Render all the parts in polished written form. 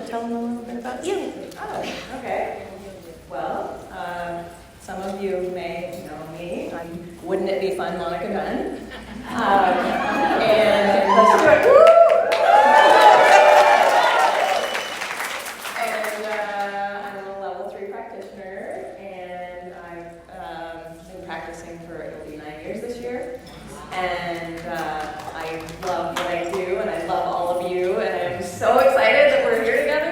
tell them a little bit about you. Oh, okay. Well, some of you may know me. Wouldn't it be fun, Monica Dunn? And let's do it. Woo! And I'm a level 3 practitioner, and I've been practicing for, it'll be 9 years this year. And I love what I do, and I love all of you, and I'm so excited that we're here together.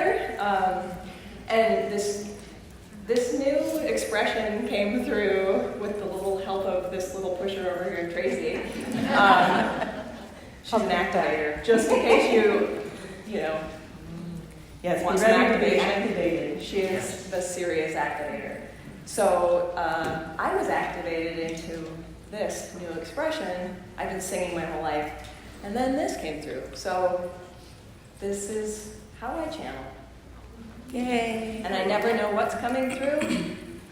And this new expression came through with the little help of this little pusher over here, Tracie. She's an activator, just in case you know, Yes, want some activation. She is the serious activator. So I was activated into this new expression. I've been singing my whole life, and then this came through. So this is how I channel. Yay. And I never know what's coming through,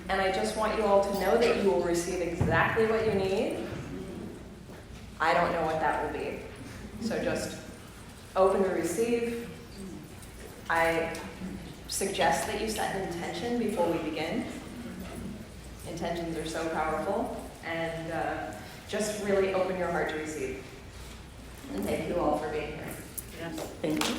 and I just want you all to know that you will receive exactly what you need. I don't know what that will be. So just open to receive. I suggest that you set an intention before we begin. Intentions are so powerful, and just really open your heart to receive. And thank you all for being here. Yes, thank you.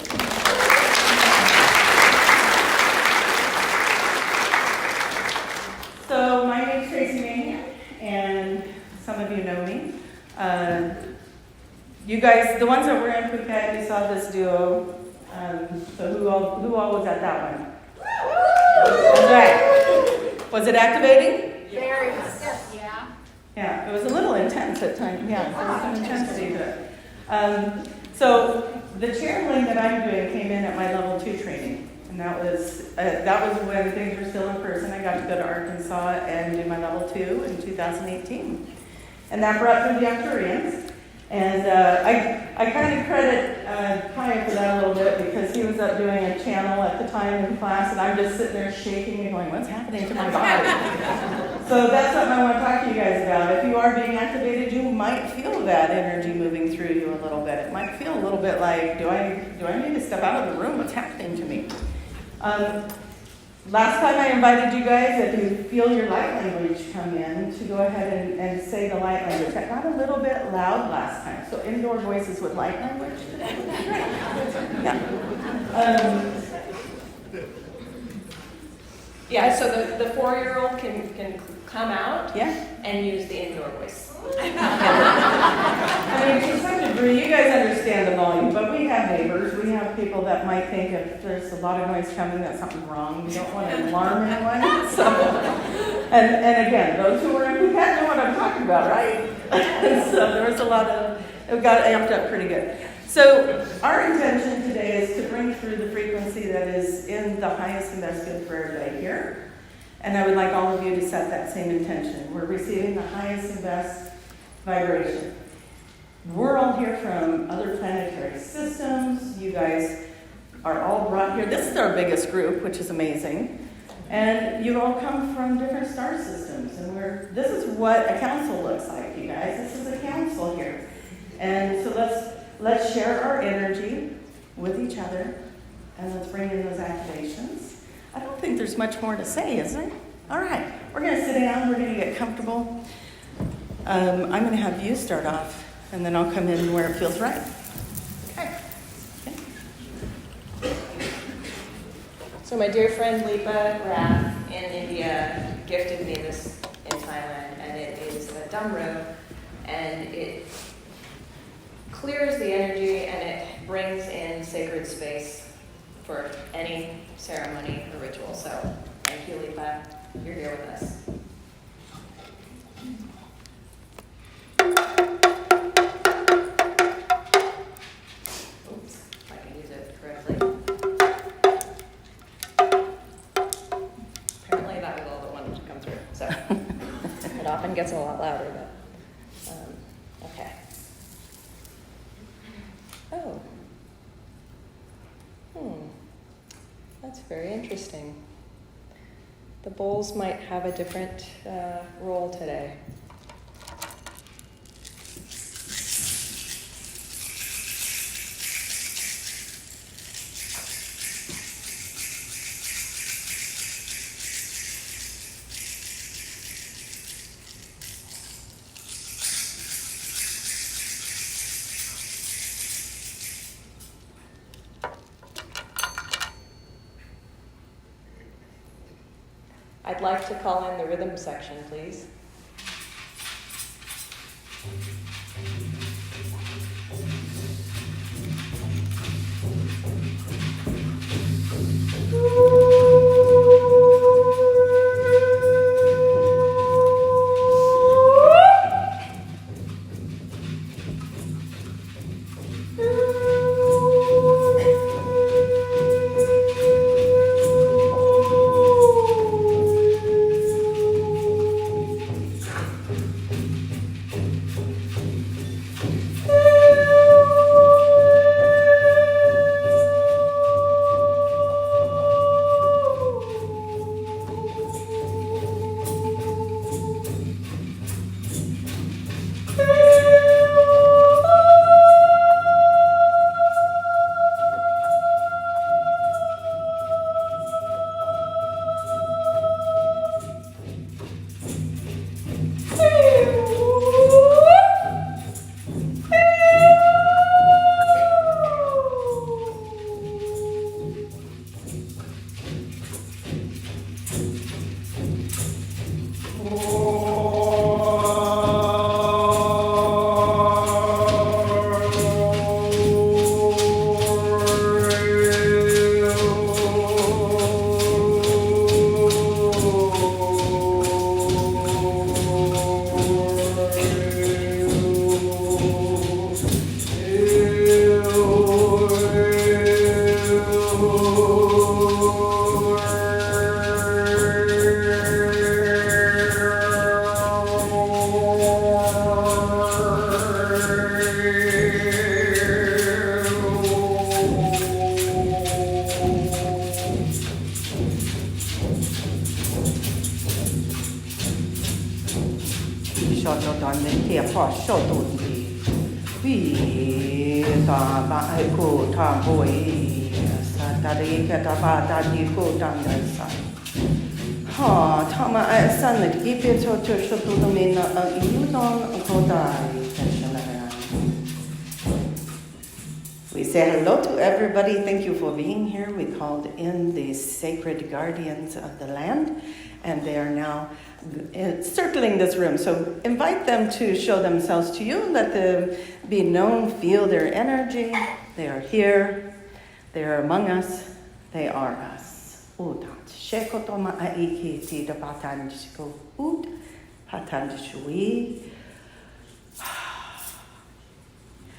So my name's Tracie Mahan, and some of you know me. You guys, the ones that were in Phuket, you saw this duo. So who all was at that one? That's right. Was it activating? Very. Yeah. Yeah, it was a little intense at times. Yeah, there was some intensity to it. So the channeling that I'm doing came in at my level 2 training. And that was when things were still in person. I got to go to Arkansas and do my level 2 in 2018. And that brought through the Arcturians. And I kind of credit Kaya for that a little bit, because he was up doing a channel at the time in class, and I'm just sitting there shaking and going, what's happening to my body? So that's something I want to talk to you guys about. If you are being activated, you might feel that energy moving through you a little bit. It might feel a little bit like, do I need to step out of the room? What's happening to me? Last time I invited you guys, if you feel your light language come in, to go ahead and say the light language. That got a little bit loud last time, so indoor voices with light language. Yeah, so the 4-year-old can come out Yeah. and use the indoor voice. I mean, to some degree, you guys understand the volume, but we have neighbors. We have people that might think if there's a lot of noise coming, that something's wrong. We don't want to alarm anyone. So, and again, those who are in Phuket know what I'm talking about, right? So there was a lot of, it got amped up pretty good. So our intention today is to bring through the frequency that is in the highest and best good for everybody here. And I would like all of you to set that same intention. We're receiving the highest and best vibration. We're all here from other planetary systems. You guys are all brought here. This is our biggest group, which is amazing. And you all come from different star systems. And this is what a council looks like, you guys. This is a council here. And so let's share our energy with each other, and let's bring in those activations. I don't think there's much more to say, is there? All right, we're going to sit down. We're going to get comfortable. I'm going to have you start off, and then I'll come in where it feels right. Okay. So my dear friend Lipa Rath in India gifted me this in Thailand, and it is a Dunn room, and it clears the energy and it brings in sacred space for any ceremony or ritual. So thank you, Lipa. You're here with us. Oops, if I can use it correctly. Apparently that was all that wanted to come through. So it often gets a lot louder, but okay. Oh. That's very interesting. The bowls might have a different role today. I'd like to call in the rhythm section, please. We say hello to everybody. Thank you for being here. We called in the sacred guardians of the land, and they are now circling this room. So invite them to show themselves to you. Let them be known, feel their energy. They are here. They are among us. They are us.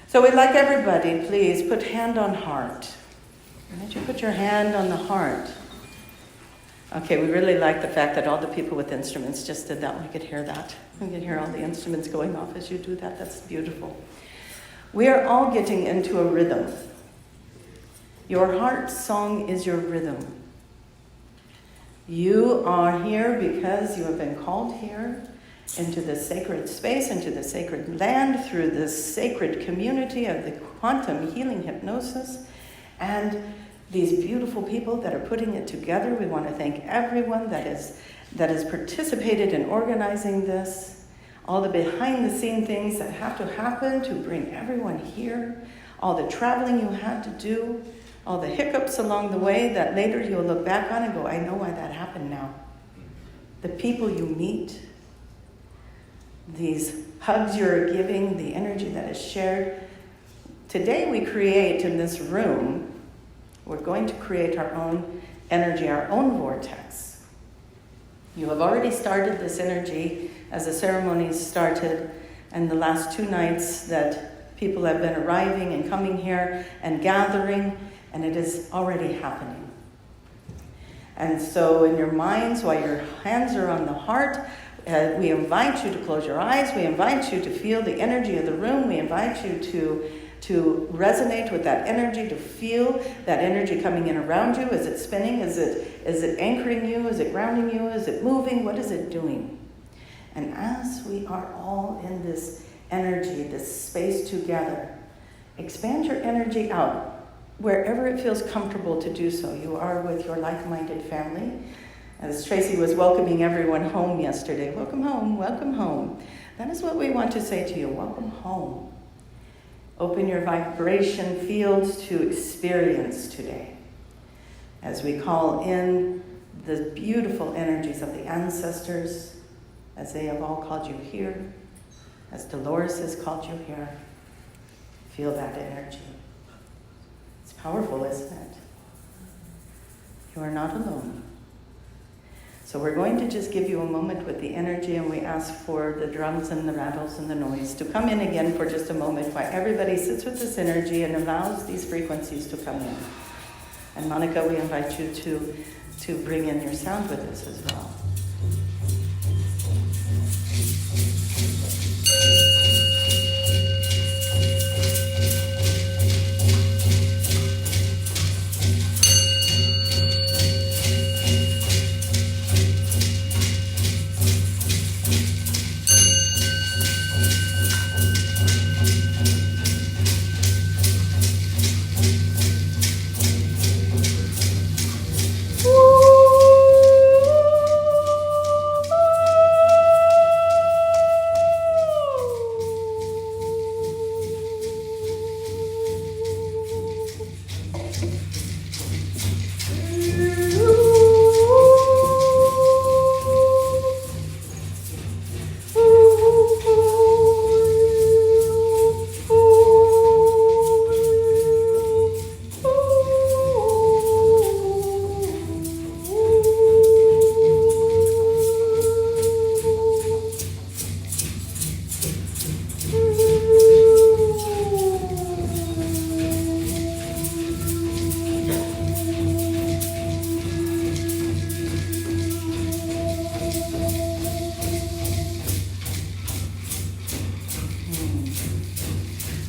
So we'd like everybody, please, put hand on heart. Why don't you put your hand on the heart? Okay, we really like the fact that all the people with instruments just did that. We could hear that. We could hear all the instruments going off as you do that. That's beautiful. We are all getting into a rhythm. Your heart song is your rhythm. You are here because you have been called here into the sacred space, into the sacred land, through this sacred community of the quantum healing hypnosis, and these beautiful people that are putting it together. We want to thank everyone that has participated in organizing this, all the behind-the-scene things that have to happen to bring everyone here, all the traveling you had to do, all the hiccups along the way that later you'll look back on and go, I know why that happened now. The people you meet, these hugs you're giving, the energy that is shared. Today we create in this room, we're going to create our own energy, our own vortex. You have already started this energy as the ceremonies started, and the last 2 nights that people have been arriving and coming here and gathering, and it is already happening. And so in your minds, while your hands are on the heart, we invite you to close your eyes. We invite you to feel the energy of the room. We invite you to resonate with that energy, to feel that energy coming in around you. Is it spinning? Is it anchoring you? Is it grounding you? Is it moving? What is it doing? And as we are all in this energy, this space together, expand your energy out wherever it feels comfortable to do so. You are with your like-minded family. As Tracie was welcoming everyone home yesterday, welcome home, welcome home. That is what we want to say to you, welcome home. Open your vibration fields to experience today. As we call in the beautiful energies of the ancestors, as they have all called you here, as Dolores has called you here. Feel that energy. It's powerful, isn't it? You are not alone. So we're going to just give you a moment with the energy, and we ask for the drums and the rattles and the noise to come in again for just a moment while everybody sits with this energy and allows these frequencies to come in. And Monica, we invite you to bring in your sound with us as well.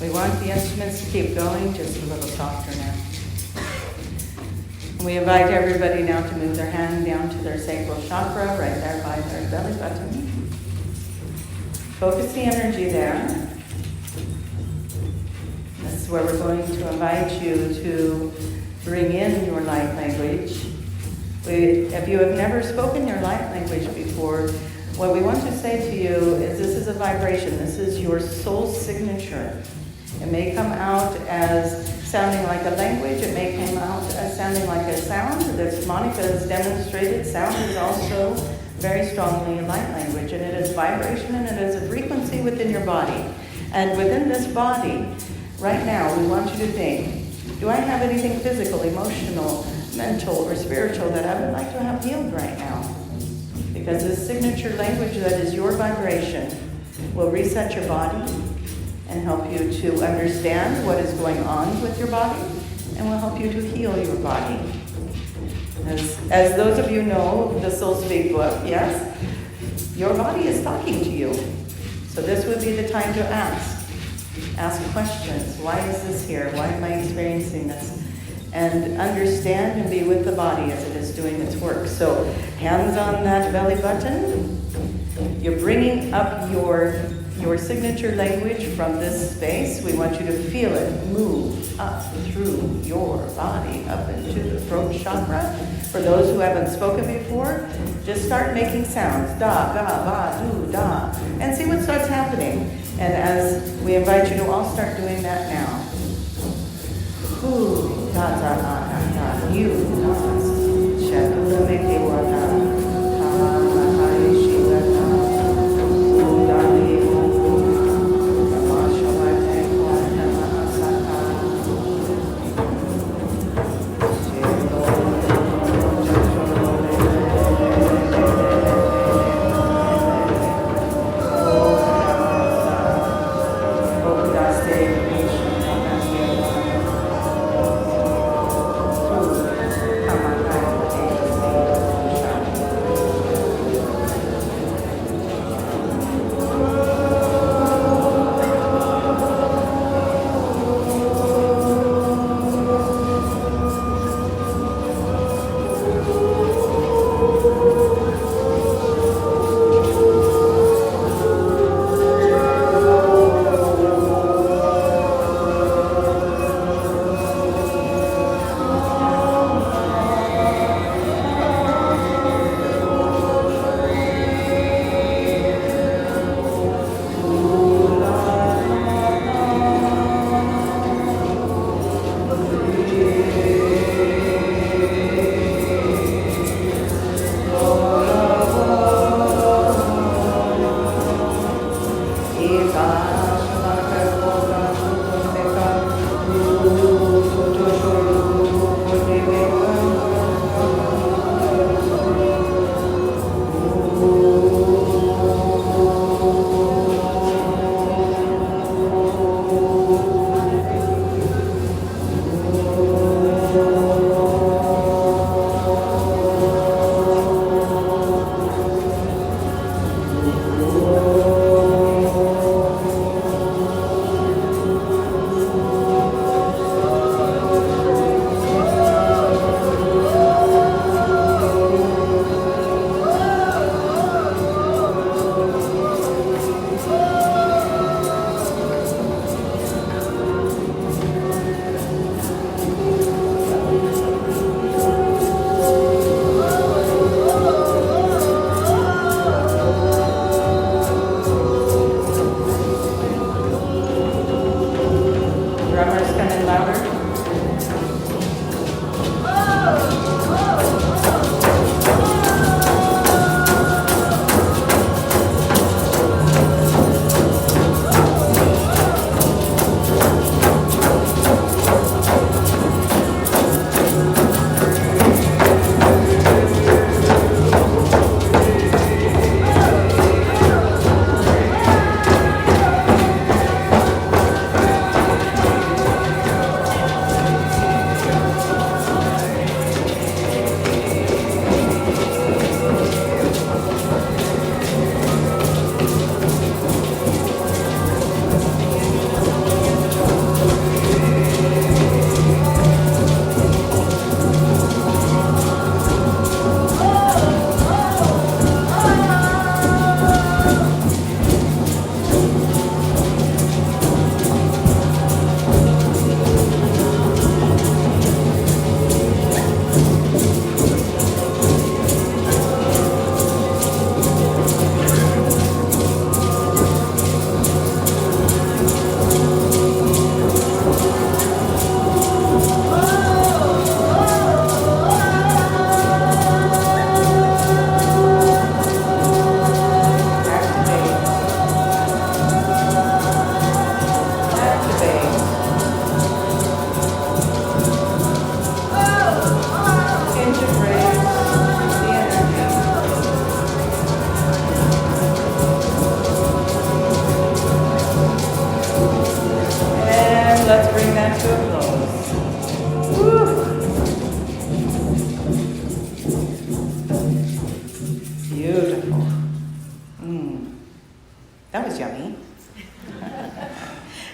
We want the instruments to keep going, just a little softer now. We invite everybody now to move their hand down to their sacral chakra, right there by their belly button. Focus the energy there. This is where we're going to invite you to bring in your light language. If you have never spoken your light language before, what we want to say to you is this is a vibration. This is your soul signature. It may come out as sounding like a language. It may come out as sounding like a sound. As Monica has demonstrated, sound is also very strongly a light language. And it is vibration, and it is a frequency within your body. And within this body, right now, we want you to think, do I have anything physical, emotional, mental, or spiritual that I would like to have healed right now? Because this signature language that is your vibration will reset your body and help you to understand what is going on with your body, and will help you to heal your body. As those of you know, the Soul Speak book, yes, your body is talking to you. So this would be the time to ask questions. Why is this here? Why am I experiencing this? And understand and be with the body as it is doing its work. So hands on that belly button. You're bringing up your signature language from this space. We want you to feel it move up through your body, up into the throat chakra. For those who haven't spoken before, just start making sounds. Da, ga, ba, do, da. And see what starts happening. And as we invite you to all start doing that now. Ooh, da, da, da, da, da. You, da, shadow, make it work out.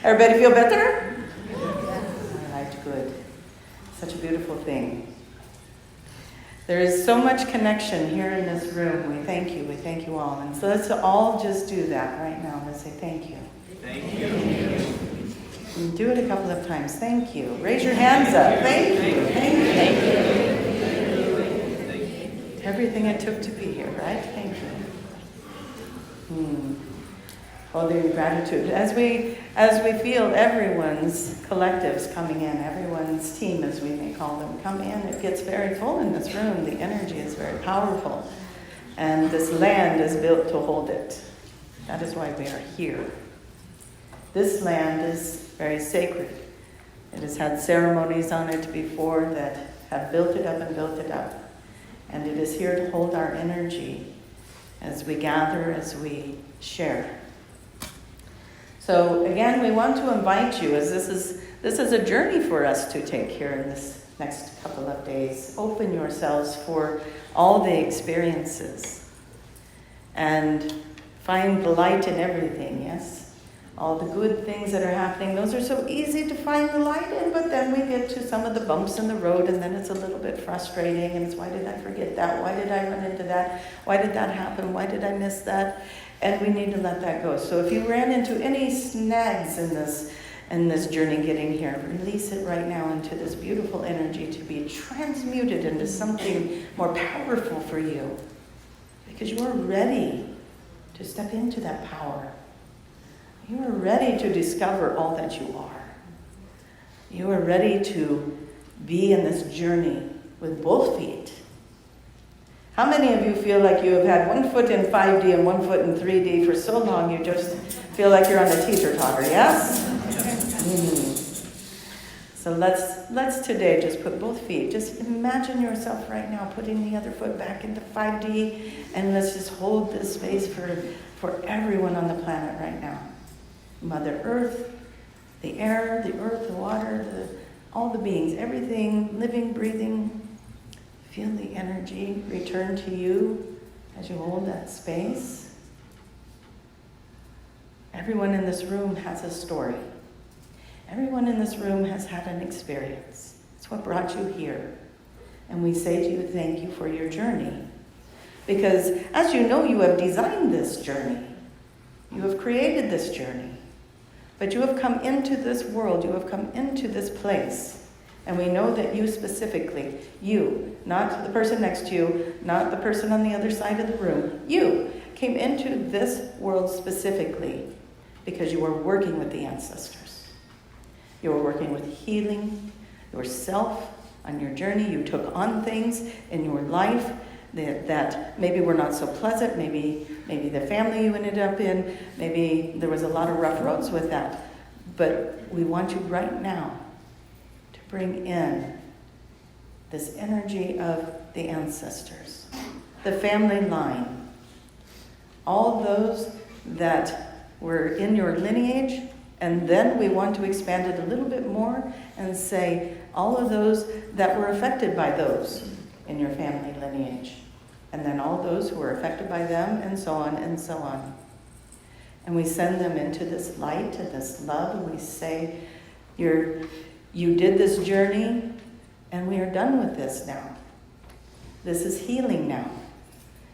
Everybody feel better? All right, good. Such a beautiful thing. There is so much connection here in this room. We thank you all. And so let's all just do that right now. Let's say thank you. Thank you. And do it a couple of times. Thank you. Raise your hands up. Thank you. Thank you. Thank you. Everything it took to be here, right? Thank you. Holding gratitude. As we feel everyone's collectives coming in, everyone's team, as we may call them, come in, it gets very full in this room. The energy is very powerful. And this land is built to hold it. That is why we are here. This land is very sacred. It has had ceremonies on it before that have built it up and built it up. And it is here to hold our energy as we gather, as we share. So again, we want to invite you, as this is a journey for us to take here in this next couple of days. Open yourselves for all the experiences and find the light in everything, yes? All the good things that are happening, those are so easy to find the light in, but then we get to some of the bumps in the road and then it's a little bit frustrating and it's, why did I forget that? Why did I run into that? Why did that happen? Why did I miss that? And we need to let that go. So if you ran into any snags in this journey getting here, release it right now into this beautiful energy to be transmuted into something more powerful for you. Because you are ready to step into that power. You are ready to discover all that you are. You are ready to be in this journey with both feet. How many of you feel like you have had 1 foot in 5D and 1 foot in 3D for so long you just feel like you're on a teeter-totter, yes? So let's today just put both feet. Just imagine yourself right now putting the other foot back into 5D, and let's just hold this space for everyone on the planet right now. Mother Earth, the air, the earth, the water, all the beings, everything living, breathing. Feel the energy return to you as you hold that space. Everyone in this room has a story. Everyone in this room has had an experience. It's what brought you here. And we say to you, thank you for your journey. Because as you know, you have designed this journey. You have created this journey. But you have come into this world, you have come into this place. And we know that you specifically, you, not the person next to you, not the person on the other side of the room, you came into this world specifically because you were working with the ancestors. You were working with healing yourself on your journey. You took on things in your life that maybe were not so pleasant, maybe the family you ended up in, maybe there was a lot of rough roads with that. But we want you right now to bring in this energy of the ancestors, the family line, all those that were in your lineage, and then we want to expand it a little bit more and say all of those that were affected by those in your family lineage. And then all those who were affected by them, and so on and so on. And we send them into this light and this love, and we say, you did this journey, and we are done with this now. This is healing now.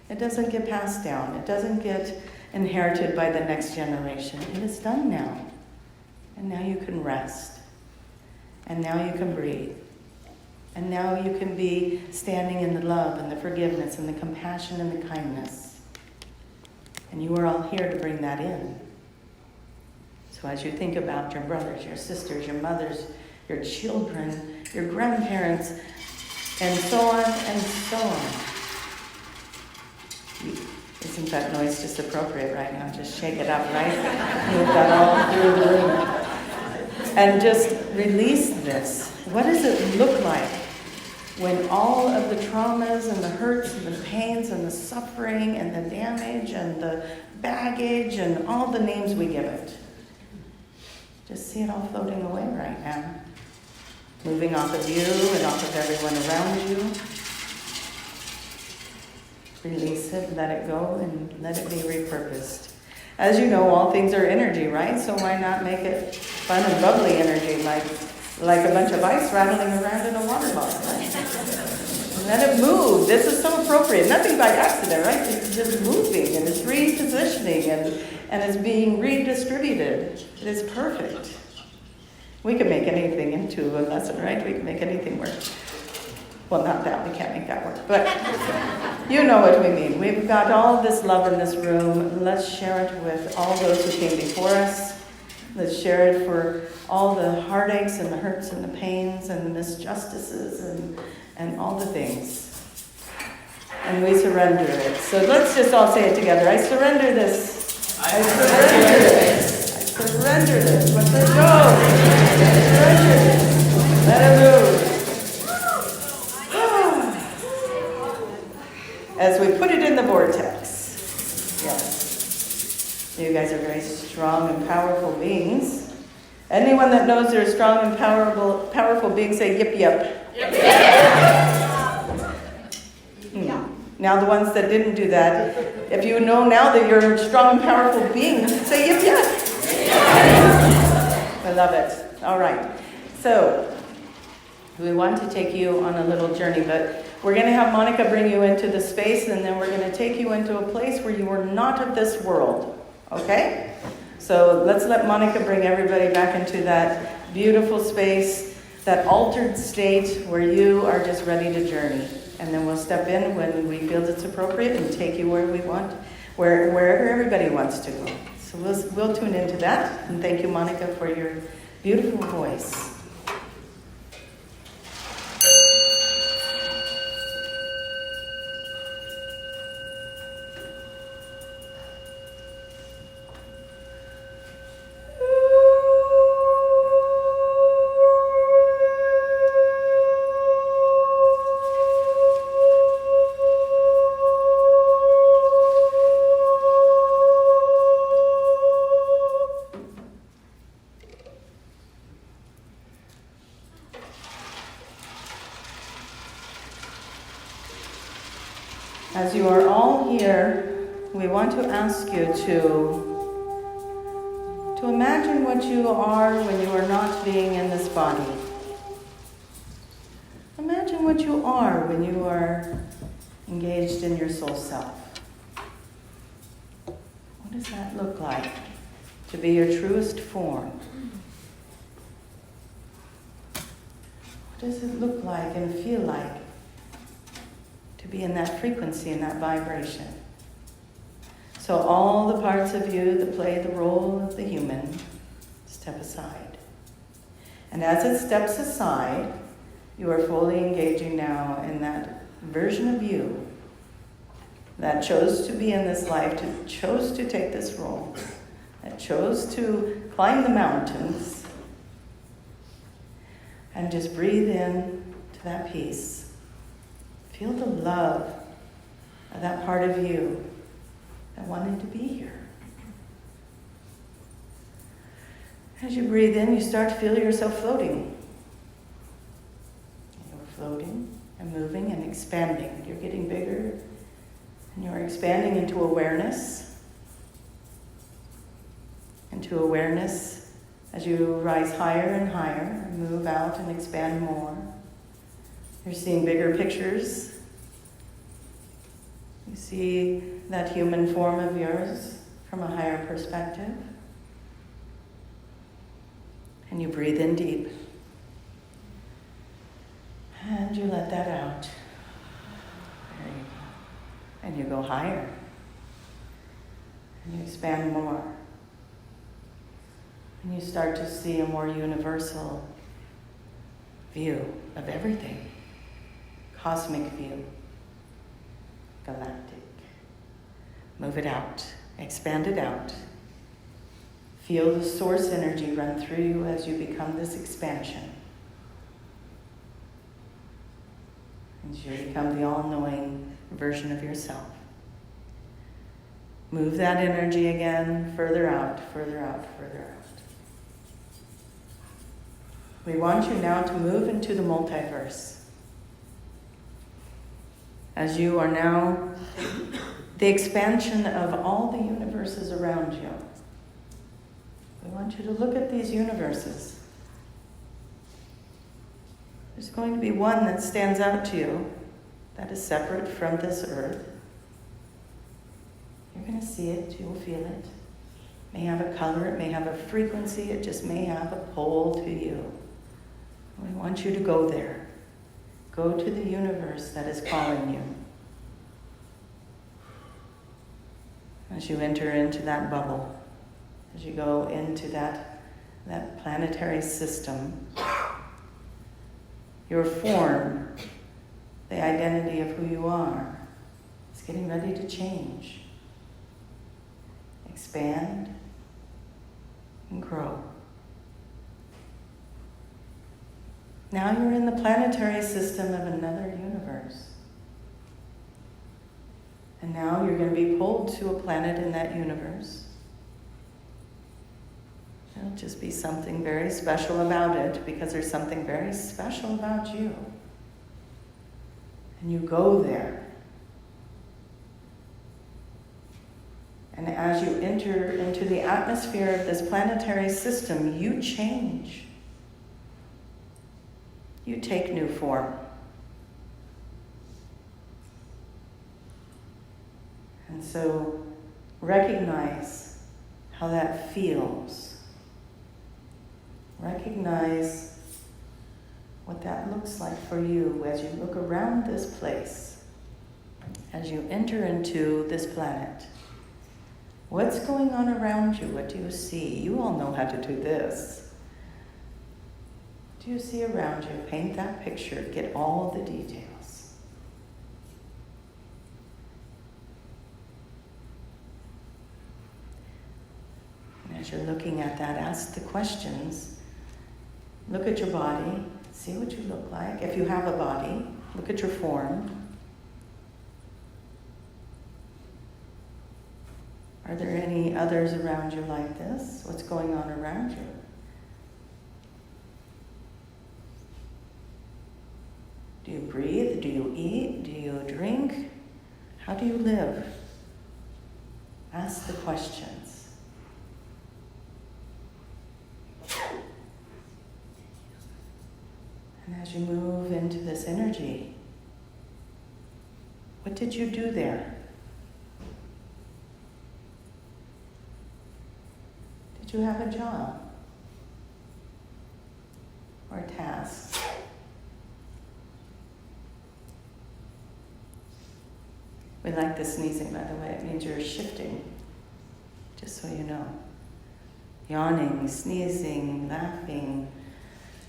It doesn't get passed down. It doesn't get inherited by the next generation. It is done now. And now you can rest. And now you can breathe. And now you can be standing in the love and the forgiveness and the compassion and the kindness. And you are all here to bring that in. So as you think about your brothers, your sisters, your mothers, your children, your grandparents, and so on and so on. Isn't that noise just appropriate right now? Just shake it up, right? Move that all through the room. And just release this. What does it look like when all of the traumas and the hurts and the pains and the suffering and the damage and the baggage and all the names we give it? Just see it all floating away right now. Moving off of you and off of everyone around you. Release it, let it go, and let it be repurposed. As you know, all things are energy, right? So why not make it fun and bubbly energy, like a bunch of ice rattling around in a water bottle, right? Let it move. This is so appropriate. Nothing by accident, right? It's just moving, and it's repositioning, and it's being redistributed. It is perfect. We can make anything into a lesson, right? We can make anything work. Well, not that. We can't make that work. But you know what we mean. We've got all this love in this room. Let's share it with all those who came before us. Let's share it for all the heartaches and the hurts and the pains and the misjustices and all the things. And we surrender it. So let's just all say it together. I surrender this. I surrender this. I surrender this. Let it go. I surrender this. Let it move. As we put it in the vortex. Yes. You guys are very strong and powerful beings. Anyone that knows they're strong and powerful beings, say yip yip. Yip yip. Now the ones that didn't do that, if you know now that you're a strong and powerful being, say yip yip. I love it. All right. So we want to take you on a little journey, but we're going to have Monica bring you into the space, and then we're going to take you into a place where you are not of this world. Okay? So let's let Monica bring everybody back into that beautiful space, that altered state where you are just ready to journey. And then we'll step in when we feel it's appropriate and take you where we want, wherever everybody wants to go. So we'll tune into that. And thank you, Monica, for your beautiful voice. As you are all here, we want to ask you to imagine what you are when you are not being in this body. Imagine what you are when you are engaged in your soul self. What does that look like to be your truest form? What does it look like and feel like to be in that frequency and that vibration? So all the parts of you that play the role of the human step aside. And as it steps aside, you are fully engaging now in that version of you that chose to be in this life, chose to take this role, that chose to climb the mountains, and just breathe in to that peace. Feel the love of that part of you that wanted to be here. As you breathe in, you start to feel yourself floating. You're floating and moving and expanding. You're getting bigger and you're expanding into awareness. Into awareness as you rise higher and higher and move out and expand more. You're seeing bigger pictures. You see that human form of yours from a higher perspective. And you breathe in deep. And you let that out. There you go. And you go higher. And you expand more. And you start to see a more universal view of everything. Cosmic view. Galactic. Move it out. Expand it out. Feel the source energy run through you as you become this expansion. And you become the all-knowing version of yourself. Move that energy again further out, further out, further out. We want you now to move into the multiverse. As you are now the expansion of all the universes around you. We want you to look at these universes. There's going to be one that stands out to you that is separate from this earth. You're going to see it, you'll feel it. It may have a color, it may have a frequency, it just may have a pull to you. We want you to go there. Go to the universe that is calling you. As you enter into that bubble, as you go into that planetary system, your form, the identity of who you are, is getting ready to change. Expand and grow. Now you're in the planetary system of another universe. And now you're going to be pulled to a planet in that universe. There'll just be something very special about it because there's something very special about you. And you go there. And as you enter into the atmosphere of this planetary system, you change. You take new form. And so recognize how that feels. Recognize what that looks like for you as you look around this place, as you enter into this planet. What's going on around you? What do you see? You all know how to do this. What do you see around you? Paint that picture. Get all the details. And as you're looking at that, ask the questions. Look at your body. See what you look like. If you have a body, look at your form. Are there any others around you like this? What's going on around you? Do you breathe? Do you eat? Do you drink? How do you live? Ask the questions. And as you move into this energy, what did you do there? Did you have a job? Or a task? We like the sneezing, by the way. It means you're shifting, just so you know. Yawning, sneezing, laughing,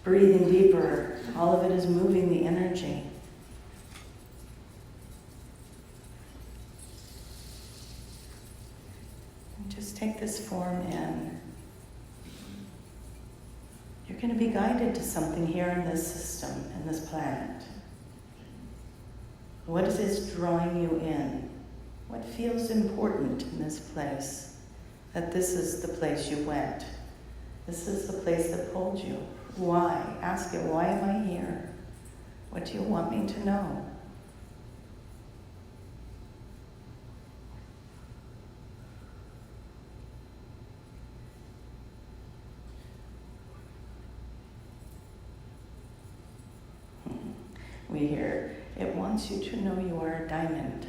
breathing deeper. All of it is moving the energy. And just take this form in. You're going to be guided to something here in this system, in this planet. What is drawing you in? What feels important in this place? That this is the place you went. This is the place that pulled you. Why? Ask it, why am I here? What do you want me to know? We hear, it wants you to know you are a diamond.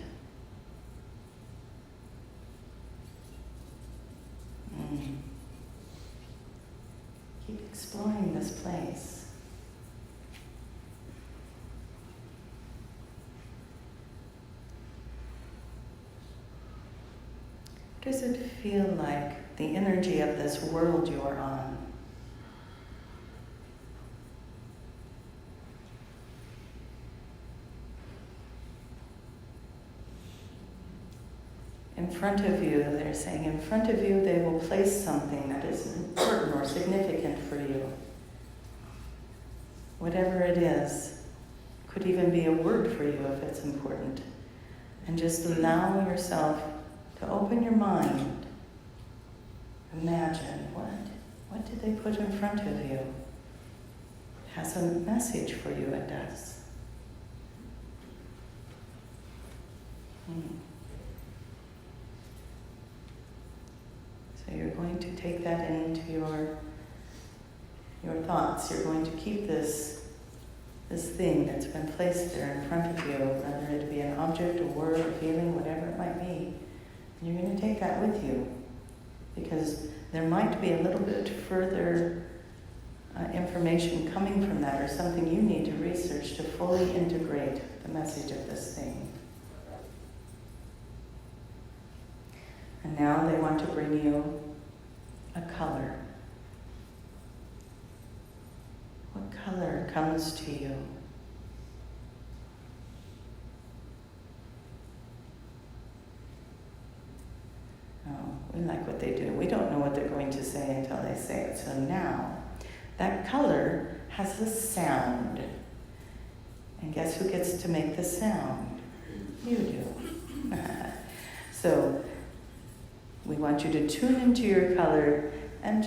Keep exploring this place. What does it feel like, the energy of this world you are on? In front of you, they're saying, in front of you they will place something that is important or significant for you. Whatever it is, could even be a word for you if it's important. And just allow yourself to open your mind. Imagine, what did they put in front of you? It has a message for you, it does. So you're going to take that into your thoughts. You're going to keep this thing that's been placed there in front of you, whether it be an object, a word, a feeling, whatever it might be. And you're going to take that with you, because there might be a little bit further information coming from that, or something you need to research to fully integrate the message of this thing. And now they want to bring you a color. What color comes to you? Oh, we like what they do. We don't know what they're going to say until they say it. So now, that color has a sound. And guess who gets to make the sound? You do. So, we want you to tune into your color, and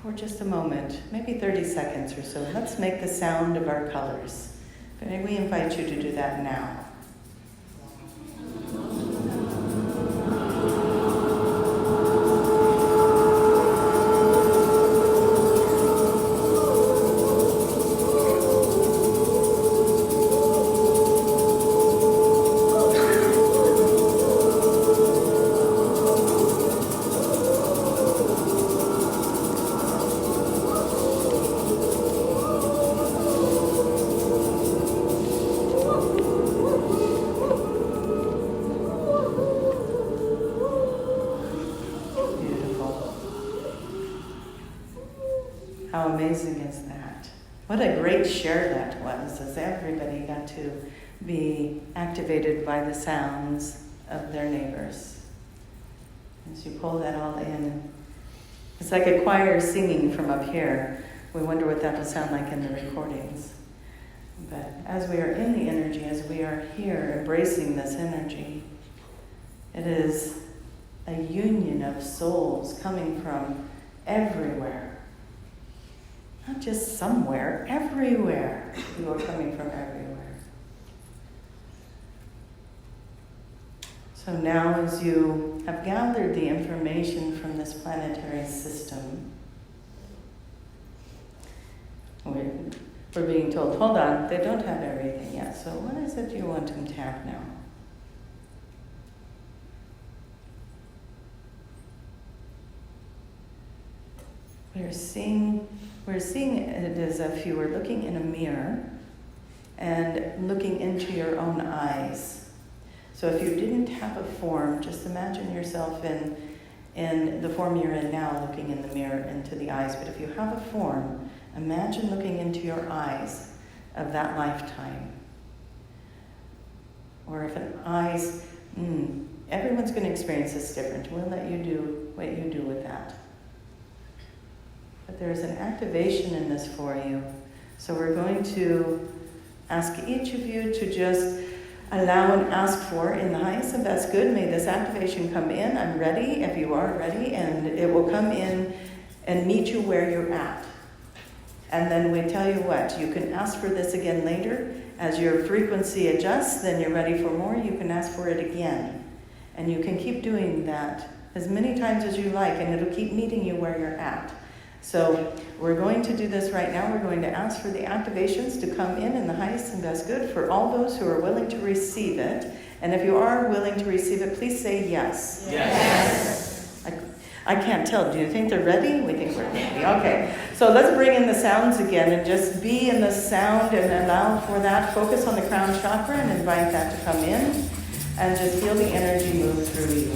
for just a moment, maybe 30 seconds or so, let's make the sound of our colors. But we invite you to do that now. How amazing is that? What a great share that was, as everybody got to be activated by the sounds of their neighbors. As you pull that all in, it's like a choir singing from up here. We wonder what that will sound like in the recordings. But as we are in the energy, as we are here embracing this energy, it is a union of souls coming from everywhere. Not just somewhere, everywhere. You are coming from everywhere. So now as you have gathered the information from this planetary system, we're being told, hold on, they don't have everything yet. So what is it you want them to have now? We're seeing it as if you were looking in a mirror and looking into your own eyes. So if you didn't have a form, just imagine yourself in the form you're in now, looking in the mirror into the eyes. But if you have a form, imagine looking into your eyes of that lifetime. Or if an eyes, everyone's going to experience this different. We'll let you do what you do with that. But there's an activation in this for you. So we're going to ask each of you to just allow and ask for, in the highest and best good, may this activation come in. I'm ready, if you are ready, and it will come in and meet you where you're at. And then we tell you what, you can ask for this again later. As your frequency adjusts, then you're ready for more, you can ask for it again. And you can keep doing that as many times as you like, and it'll keep meeting you where you're at. So we're going to do this right now. We're going to ask for the activations to come in the highest and best good for all those who are willing to receive it. And if you are willing to receive it, please say yes. Yes. I can't tell. Do you think they're ready? We think we're ready. Okay. So let's bring in the sounds again and just be in the sound and allow for that. Focus on the crown chakra and invite that to come in. And just feel the energy move through you.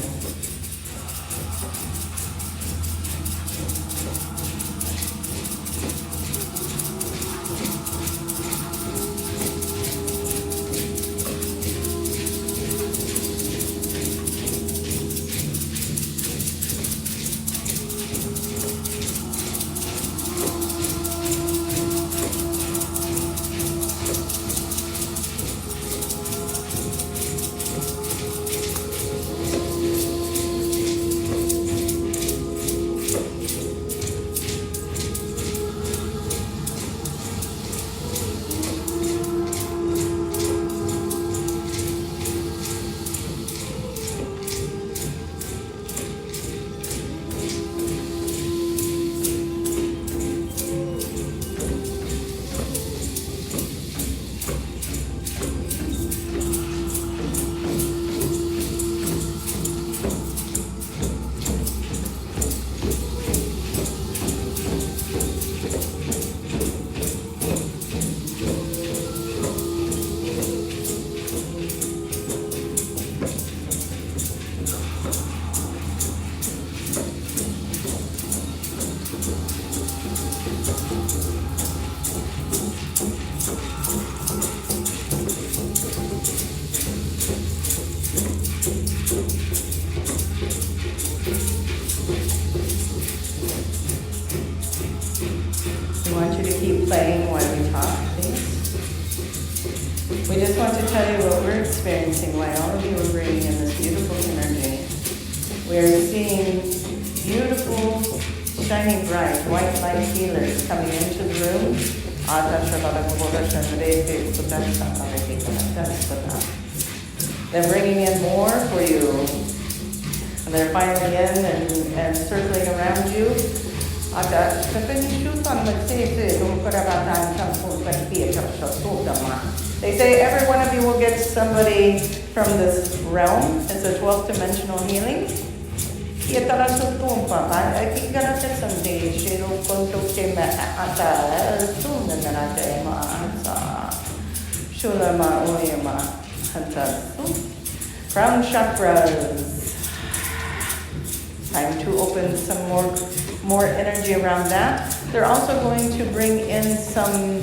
Playing while we talk, please. We just want to tell you what we're experiencing while all of you are bringing in this beautiful energy. We're seeing beautiful, shining bright, white light healers coming into the room. They're bringing in more for you. And they're filing in and circling around you. They say every one of you will get somebody from this realm. It's a 12th dimensional healing. Crown chakras. Time to open some more energy around that. They're also going to bring in some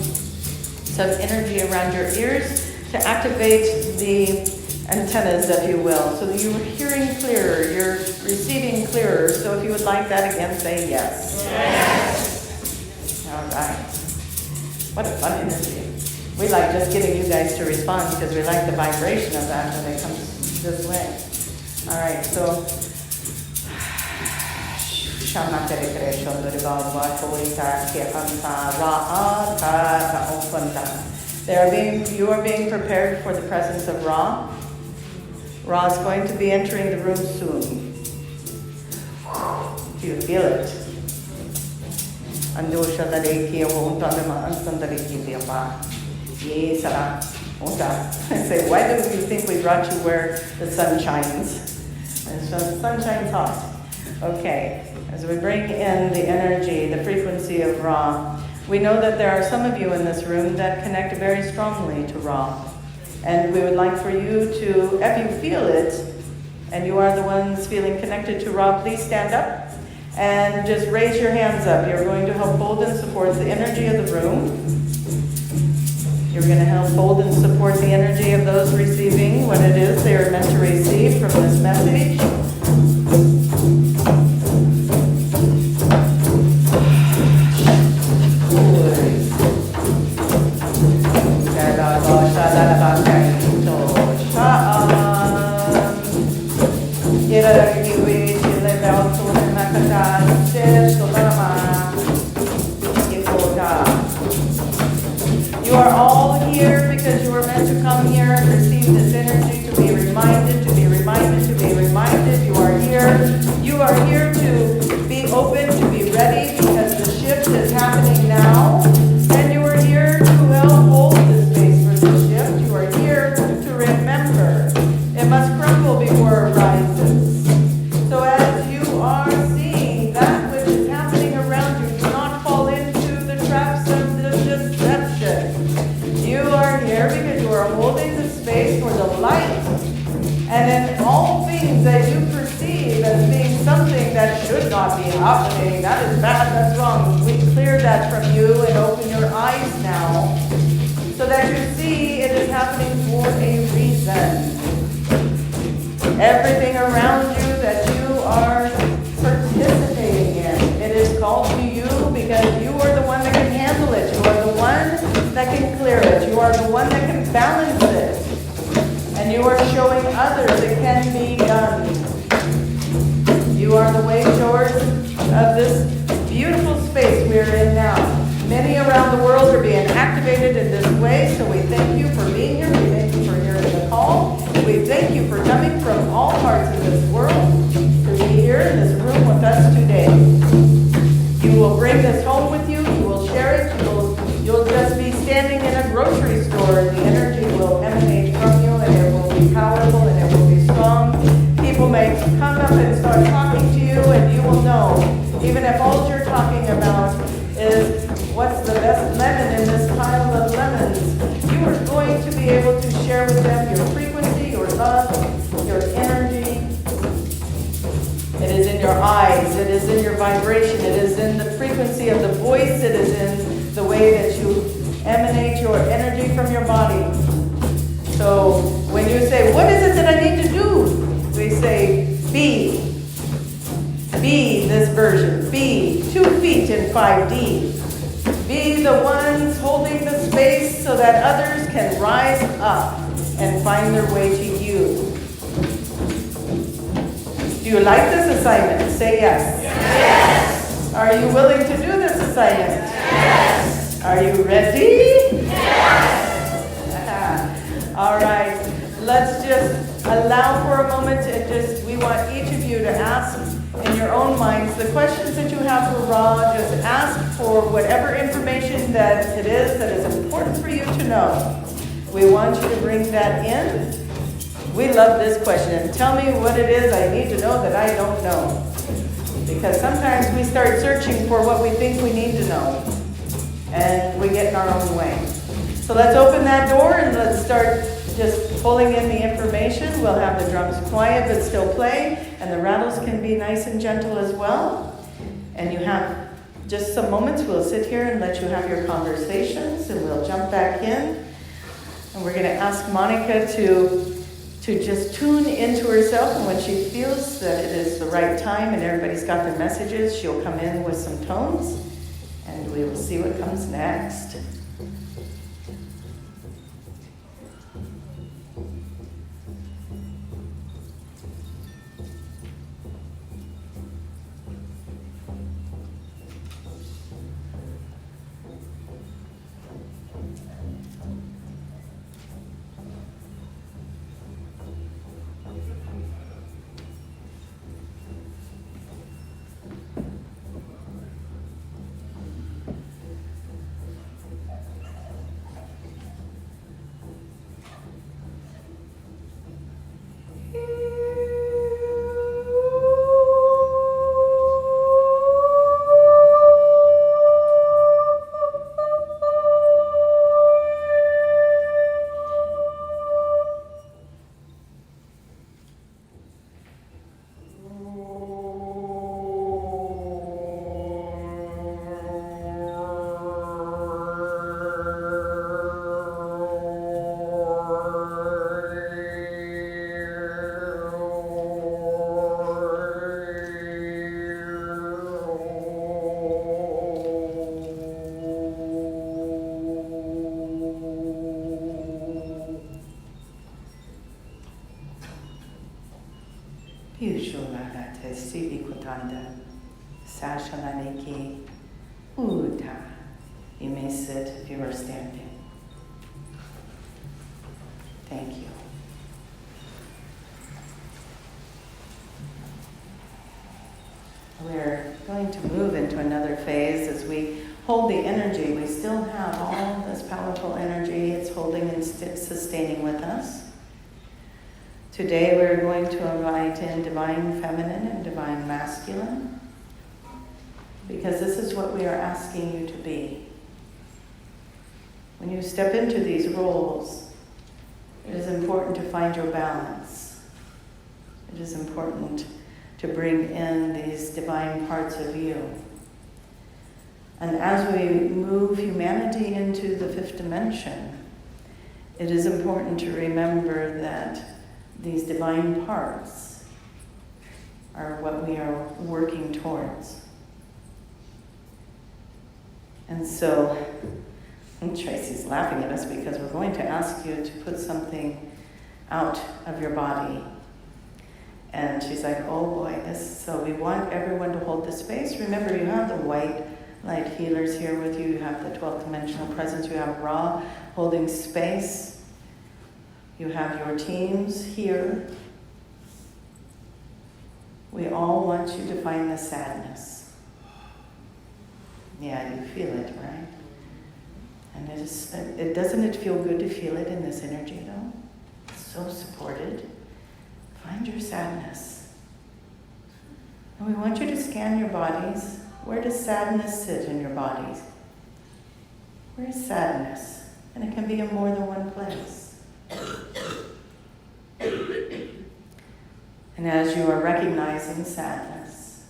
energy around your ears to activate the antennas, if you will. So that you're hearing clearer, you're receiving clearer. So if you would like that again, say yes. Yes. All right. What a fun energy. We like just getting you guys to respond because we like the vibration of that when it comes this way. All right, so you are being prepared for the presence of Ra. Ra's going to be entering the room soon. Do you feel it? Say, why do you think we brought you where the sun shines? And so the sun shines hot. Okay, as we bring in the energy, the frequency of Ra, we know that there are some of you in this room that connect very strongly to Ra. And we would like for you to, if you feel it, and you are the ones feeling connected to Ra, please stand up and just raise your hands up. You're going to help hold and support the energy of the room. You're going to help hold and support the energy of those receiving what it is they are meant to receive from this message. You are all here because you were meant to come here and receive this energy, to be reminded, to be reminded, to be reminded. You are here. You are here to be open, to be ready, because the shift is happening now. And you are here to help hold the space for the shift. You are here to remember. It must crumble before it rises. So as you are seeing that which is happening around you, do not fall into the traps of the deception. You are here because you are holding the space for the light. And in all things that you perceive as being something that should not be happening, that is bad, that's wrong. We clear that from you and open your eyes now so that you see it is happening for a reason. Everything around you that you are participating in, it is called to you because you are the one that can handle it. You are the one that can clear it. You are the one that can balance it. And you are showing others it can be done. You are the way showers of this beautiful space we are in now. Many around the world are being activated in this way, so we thank you for being here. We thank you for hearing the call. We thank you for coming from all parts of this world to be here in this room with us today. You will bring this home with you. You will share it. You'll just be standing in a grocery store. The energy will emanate from you, and it will be powerful, and it will be strong. People may come up and start talking to you, and you will know, even if all you're talking about is what's the best lemon in this pile of lemons, you are going to be able to share with them your frequency, your love, your energy. It is in your eyes, it is in your vibration, it is in the frequency of the voice, it is in the way that you emanate your energy from your body. So when you say, what is it that I need to do? We say, be this version, be 2 feet in 5D. Be the ones holding the space so that others can rise up and find their way to you. Do you like this assignment? Say yes. Yes. Are you willing to do this assignment? Yes. Are you ready? Yes. All right. Let's just allow for a moment and we want each of you to ask in your own minds the questions that you have for Ra. Just ask for whatever information that it is that is important for you to know. We want you to bring that in. We love this question. Tell me what it is I need to know that I don't know. Because sometimes we start searching for what we think we need to know. And we get in our own way. So let's open that door and let's start just pulling in the information. We'll have the drums quiet but still play. And the rattles can be nice and gentle as well. And you have just some moments. We'll sit here and let you have your conversations. And we'll jump back in. And we're going to ask Monica to just tune into herself, and when she feels that it is the right time and everybody's got their messages, she'll come in with some tones, and we will see what comes next. Yushulagate Sibikotanda, Sashalaniki, Uta. You may sit if you are standing. Thank you. We're going to move into another phase as we hold the energy. We still have all this powerful energy. It's holding and sustaining with us. Today we're going to invite in divine feminine and divine masculine, because this is what we are asking you to be. When you step into these roles, it is important to find your balance. It is important to bring in these divine parts of you. And as we move humanity into the fifth dimension, it is important to remember that these divine parts are what we are working towards. And so, Tracie's laughing at us because we're going to ask you to put something out of your body. And she's like, oh boy, so we want everyone to hold the space. Remember, you have the white light healers here with you. You have the 12th dimensional presence. You have Ra holding space. You have your teams here. We all want you to find the sadness. Yeah, you feel it, right? And doesn't it feel good to feel it in this energy, though? It's so supported. Find your sadness. And we want you to scan your bodies. Where does sadness sit in your bodies? Where is sadness? And it can be in more than one place. And as you are recognizing sadness,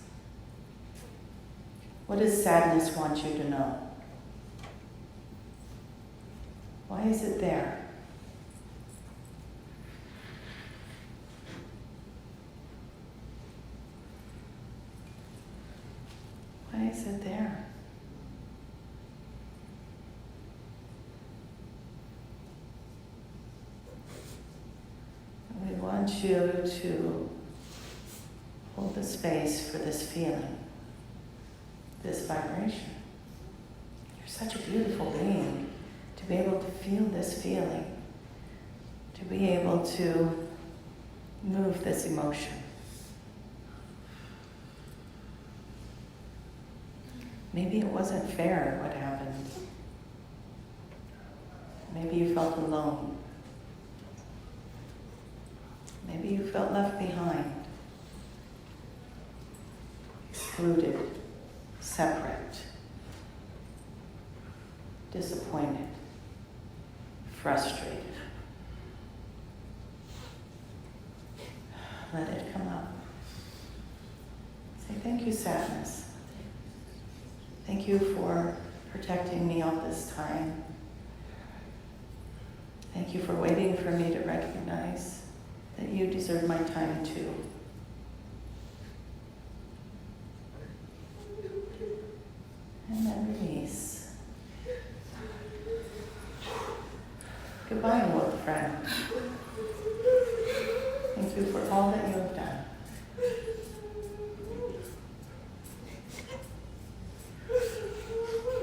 what does sadness want you to know? Why is it there? Why is it there? We want you to hold the space for this feeling, this vibration. You're such a beautiful being to be able to feel this feeling, to be able to move this emotion. Maybe it wasn't fair what happened. Maybe you felt alone. Maybe you felt left behind, excluded, separate, disappointed, frustrated. Let it come up. Say, thank you, sadness. Thank you for protecting me all this time. Thank you for waiting for me to recognize that you deserve my time too. And then release. Goodbye, old friend. Thank you for all that you have done.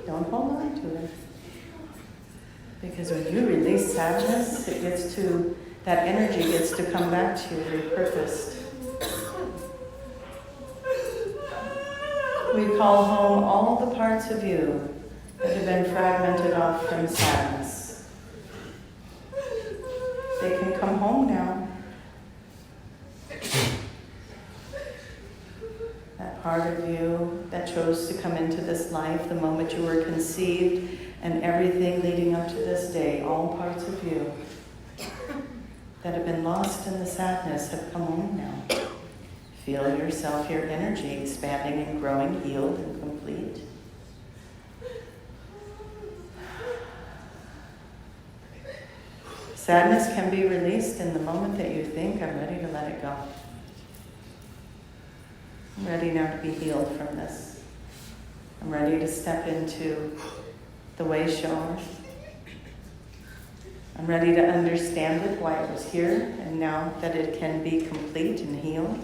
Don't hold on to it. Because when you release sadness, that energy gets to come back to you repurposed. We call home all the parts of you that have been fragmented off from sadness. They can come home now. That part of you that chose to come into this life the moment you were conceived, and everything leading up to this day, all parts of you that have been lost in the sadness have come home now. Feel yourself, your energy expanding and growing, healed and complete. Sadness can be released in the moment that you think, I'm ready to let it go. I'm ready now to be healed from this. I'm ready to step into the way shown. I'm ready to understand it, why it was here, and now that it can be complete and healed,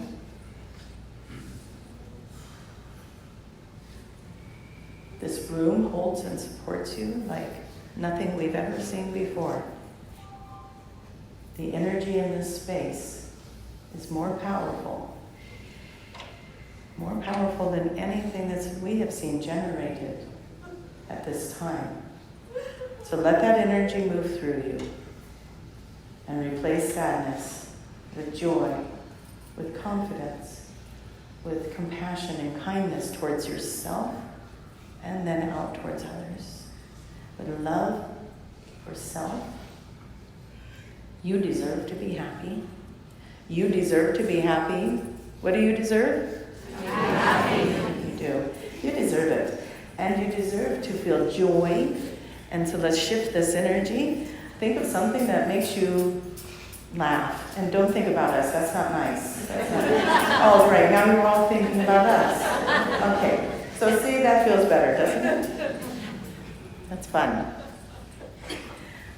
room holds and supports you like nothing we've ever seen before. The energy in this space is more powerful than anything that we have seen generated at this time. So let that energy move through you and replace sadness with joy, with confidence, with compassion and kindness towards yourself and then out towards others. With love for self. You deserve to be happy. You deserve to be happy. What do you deserve? Happy. You do. You deserve it. And you deserve to feel joy. And so let's shift this energy. Think of something that makes you laugh. And don't think about us. That's not nice. Oh, right. Now you're all thinking about us. Okay. So see, that feels better, doesn't it? That's fun.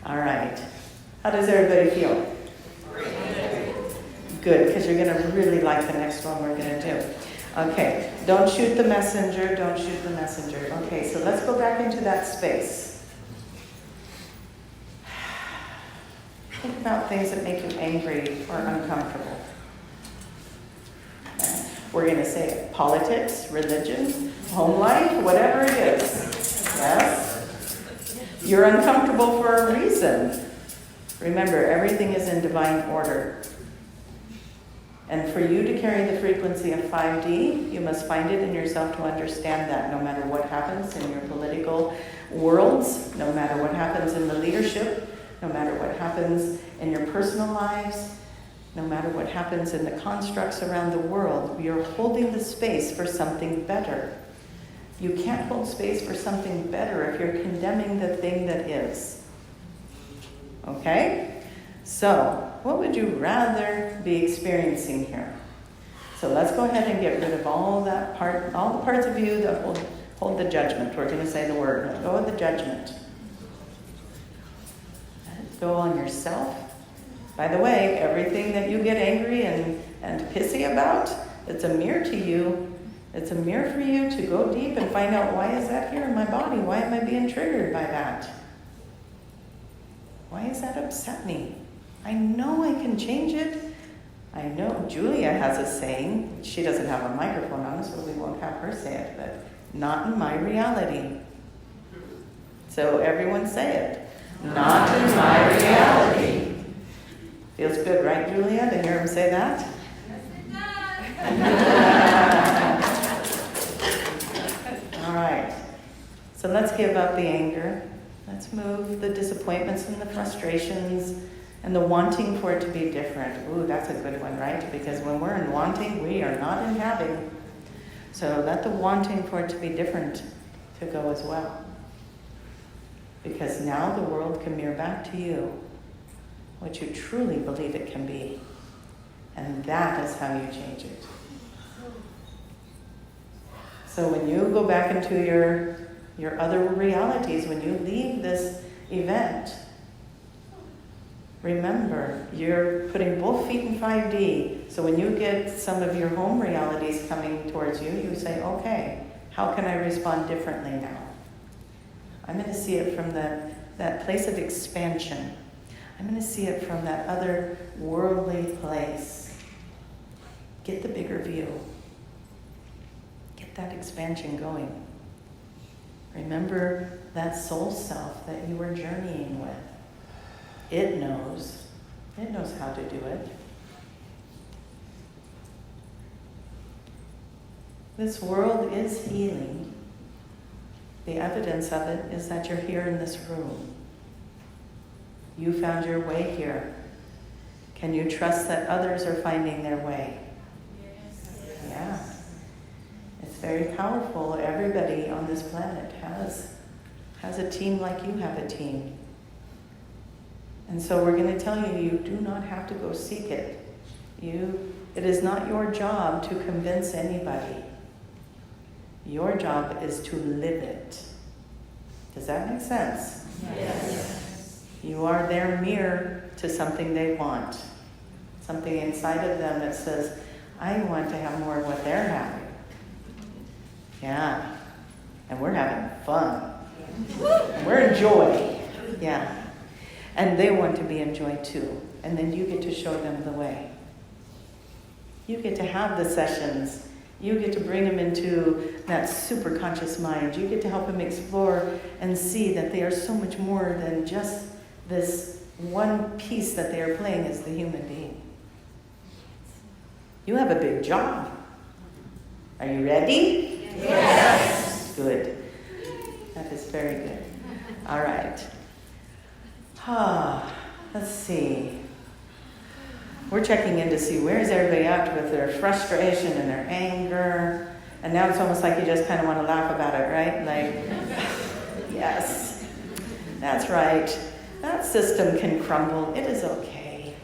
All right. How does everybody feel? Good, because you're going to really like the next one we're going to do. Okay, don't shoot the messenger, don't shoot the messenger. Okay, so let's go back into that space. Think about things that make you angry or uncomfortable. Okay. We're going to say politics, religion, home life, whatever it is. Yes? You're uncomfortable for a reason. Remember, everything is in divine order. And for you to carry the frequency of 5D, you must find it in yourself to understand that no matter what happens in your political worlds, no matter what happens in the leadership, no matter what happens in your personal lives, no matter what happens in the constructs around the world, you're holding the space for something better. You can't hold space for something better if you're condemning the thing that is. Okay? So, what would you rather be experiencing here? So let's go ahead and get rid of all the parts of you that hold the judgment. We're going to say the word. Let go of the judgment. Let it go on yourself. By the way, everything that you get angry and pissy about, it's a mirror to you. It's a mirror for you to go deep and find out, why is that here in my body? Why am I being triggered by that? Why does that upset me? I know I can change it. I know Julia has a saying. She doesn't have a microphone on, so we won't have her say it, but not in my reality. So everyone say it. Not in my reality. Feels good, right, Julia, to hear him say that? All right. So let's give up the anger. Let's move the disappointments and the frustrations and the wanting for it to be different. Ooh, that's a good one, right? Because when we're in wanting, we are not in having. So let the wanting for it to be different to go as well. Because now the world can mirror back to you what you truly believe it can be. And that is how you change it. So when you go back into your other realities, when you leave this event, remember, you're putting both feet in 5D. So when you get some of your home realities coming towards you, you say, okay, how can I respond differently now? I'm going to see it from that place of expansion. I'm going to see it from that other worldly place. Get the bigger view. Get that expansion going. Remember that soul self that you were journeying with. It knows how to do it. This world is healing. The evidence of it is that you're here in this room. You found your way here. Can you trust that others are finding their way? Yes. Yeah. It's very powerful. Everybody on this planet has a team like you have a team. And so we're going to tell you, you do not have to go seek it. It is not your job to convince anybody. Your job is to live it. Does that make sense? Yes. You are their mirror to something they want. Something inside of them that says, I want to have more of what they're having. Yeah. And we're having fun. We're in joy. Yeah. And they want to be in joy too. And then you get to show them the way. You get to have the sessions. You get to bring them into that super conscious mind. You get to help them explore and see that they are so much more than just this one piece that they are playing as the human being. You have a big job. Are you ready? Yes. Good. That is very good. All right. Let's see. We're checking in to see where is everybody at with their frustration and their anger. And now it's almost like you just kind of want to laugh about it, right? Like, yes, that's right. That system can crumble. It is okay.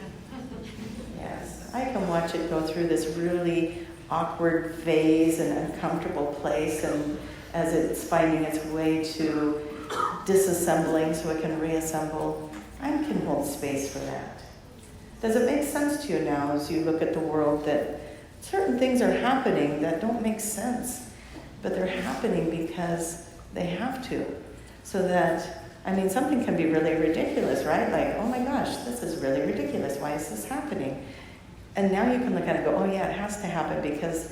Yes, I can watch it go through this really awkward phase and uncomfortable place, and as it's finding its way to disassembling so it can reassemble, I can hold space for that. Does it make sense to you now as you look at the world that certain things are happening that don't make sense, but they're happening because they have to? So that, I mean, something can be really ridiculous, right? Like, oh my gosh, this is really ridiculous. Why is this happening? And now you can look at it and go, oh yeah, it has to happen because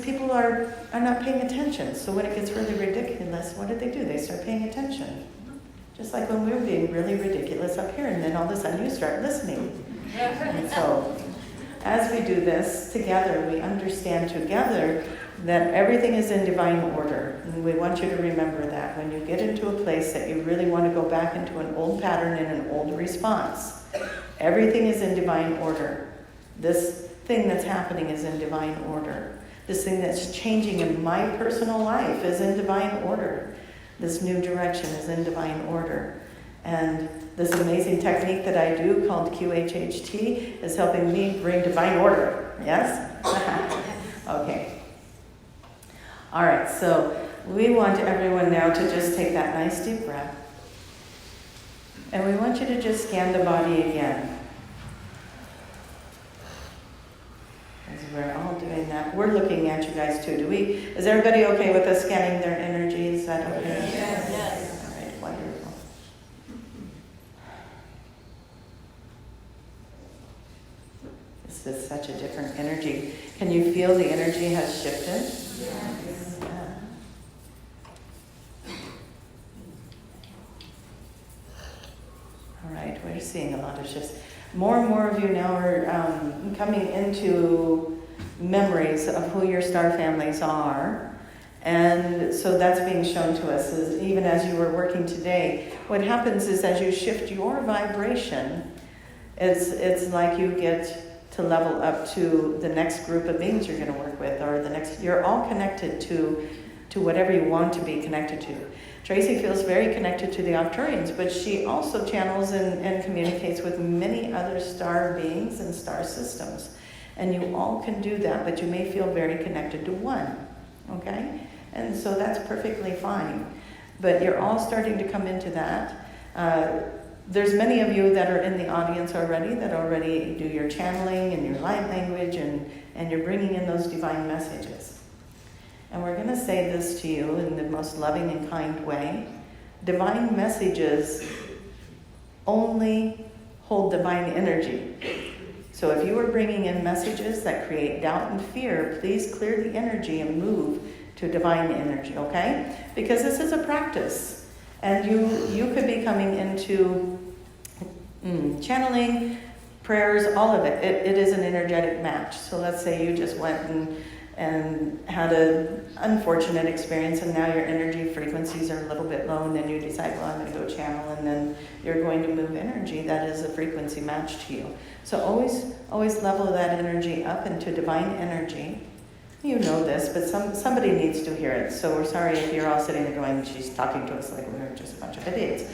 people are not paying attention. So when it gets really ridiculous, what do? They start paying attention. Just like when we're being really ridiculous up here, and then all of a sudden you start listening. And so, as we do this together, we understand together that everything is in divine order. And we want you to remember that when you get into a place that you really want to go back into an old pattern and an old response, everything is in divine order. This thing that's happening is in divine order. This thing that's changing in my personal life is in divine order. This new direction is in divine order. And this amazing technique that I do called QHHT is helping me bring divine order. Yes? Okay. All right, so we want everyone now to just take that nice deep breath. And we want you to just scan the body again. As we're all doing that, we're looking at you guys too. Is everybody okay with us scanning their energy? Is that okay? Yes. All right, wonderful. This is such a different energy. Can you feel the energy has shifted? Yes. Yeah. All right, we're seeing a lot of shifts. More and more of you now are coming into memories of who your star families are. And so that's being shown to us, even as you were working today. What happens is as you shift your vibration, it's like you get to level up to the next group of beings you're going to work with, or the next. You're all connected to whatever you want to be connected to. Tracie feels very connected to the Arcturians, but she also channels and communicates with many other star beings and star systems. And you all can do that, but you may feel very connected to one, okay? And so that's perfectly fine. But you're all starting to come into that. There's many of you that are in the audience already that already do your channeling and your light language, and you're bringing in those divine messages. And we're going to say this to you in the most loving and kind way. Divine messages only hold divine energy. So if you are bringing in messages that create doubt and fear, please clear the energy and move to divine energy, okay? Because this is a practice. And you could be coming into channeling, prayers, all of it. It is an energetic match. So let's say you just went and had an unfortunate experience, and now your energy frequencies are a little bit low, and then you decide, well, I'm going to go channel, and then you're going to move energy that is a frequency match to you. So always level that energy up into divine energy. You know this, but somebody needs to hear it. So we're sorry if you're all sitting there going, she's talking to us like we're just a bunch of idiots.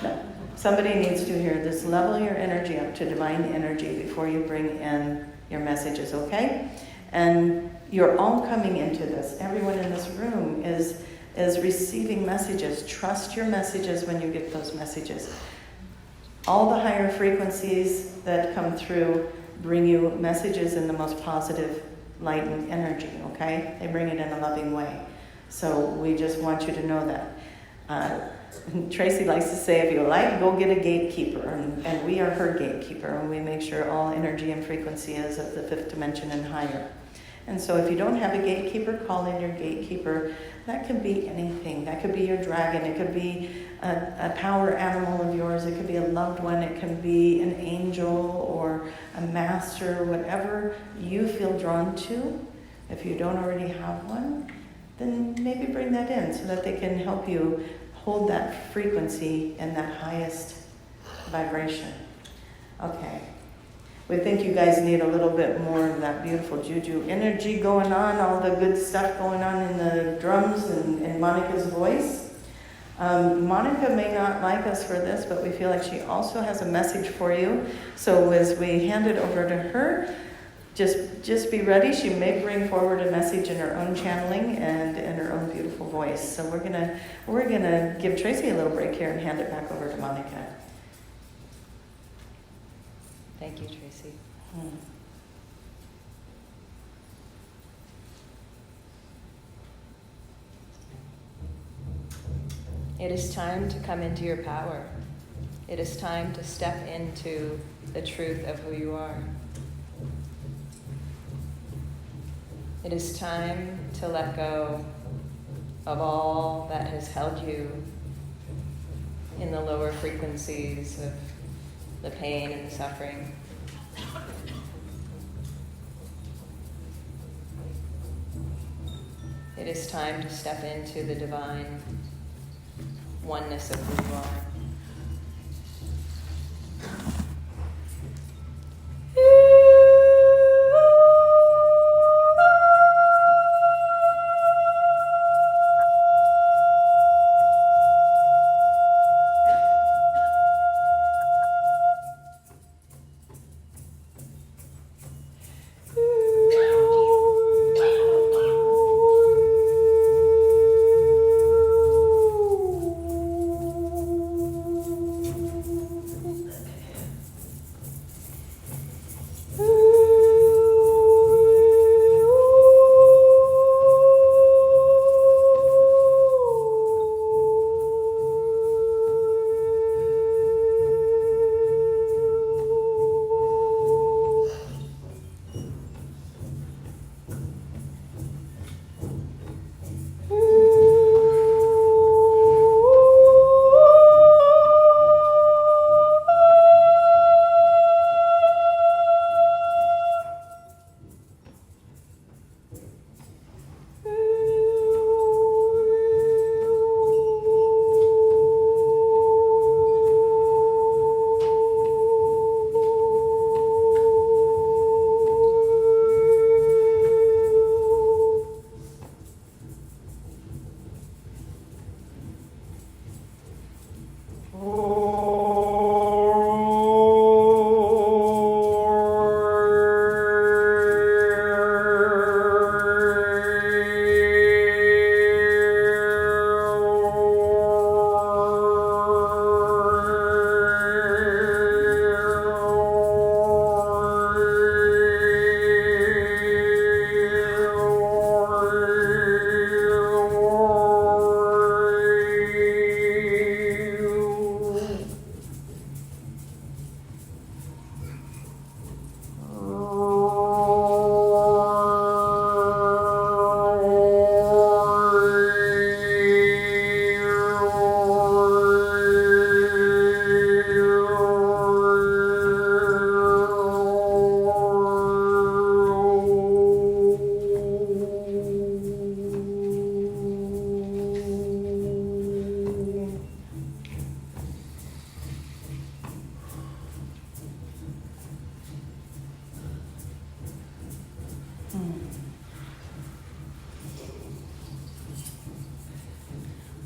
No, somebody needs to hear this. Level your energy up to divine energy before you bring in your messages, okay? And you're all coming into this. Everyone in this room is receiving messages. Trust your messages when you get those messages. All the higher frequencies that come through bring you messages in the most positive, light and energy, okay? They bring it in a loving way. So we just want you to know that. Tracie likes to say, if you like, go get a gatekeeper. And we are her gatekeeper, and we make sure all energy and frequency is of the 5th dimension and higher. And so if you don't have a gatekeeper, call in your gatekeeper. That could be anything. That could be your dragon. It could be a power animal of yours. It could be a loved one. It can be an angel or a master, whatever you feel drawn to. If you don't already have one, then maybe bring that in so that they can help you hold that frequency and that highest vibration. Okay. We think you guys need a little bit more of that beautiful juju energy going on, all the good stuff going on in the drums and in Monica's voice. Monica may not like us for this, but we feel like she also has a message for you. So as we hand it over to her, just be ready. She may bring forward a message in her own channeling and in her own beautiful voice. So we're gonna give Tracie a little break here and hand it back over to Monica. Thank you, Tracie. It is time to come into your power. It is time to step into the truth of who you are. It is time to let go of all that has held you in the lower frequencies of the pain and the suffering. It is time to step into the divine oneness of who you are.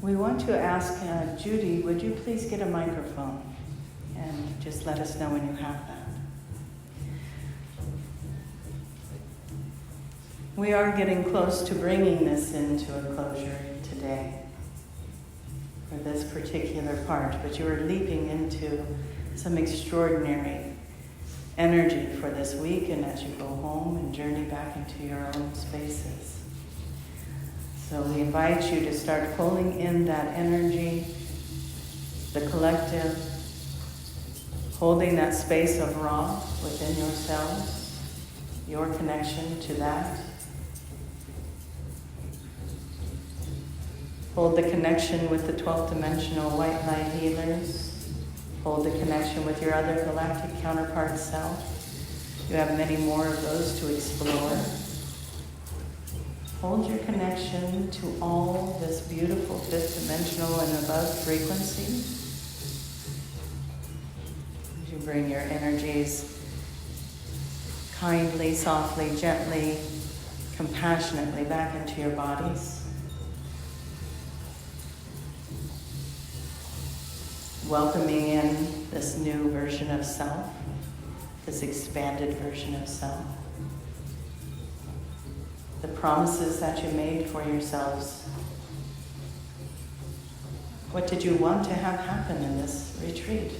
We want to ask Judy, would you please get a microphone and just let us know when you have that. We are getting close to bringing this into a closure today for this particular part, but you are leaping into some extraordinary energy for this week and as you go home and journey back into your own spaces. So we invite you to start pulling in that energy, the collective, holding that space of raw within yourselves, your connection to that. Hold the connection with the 12th dimensional white light healers. Hold the connection with your other galactic counterpart self. You have many more of those to explore. Hold your connection to all this beautiful 5th dimensional and above frequency. As you bring your energies kindly, softly, gently, compassionately back into your bodies. Welcoming in this new version of self, this expanded version of self. The promises that you made for yourselves. What did you want to have happen in this retreat?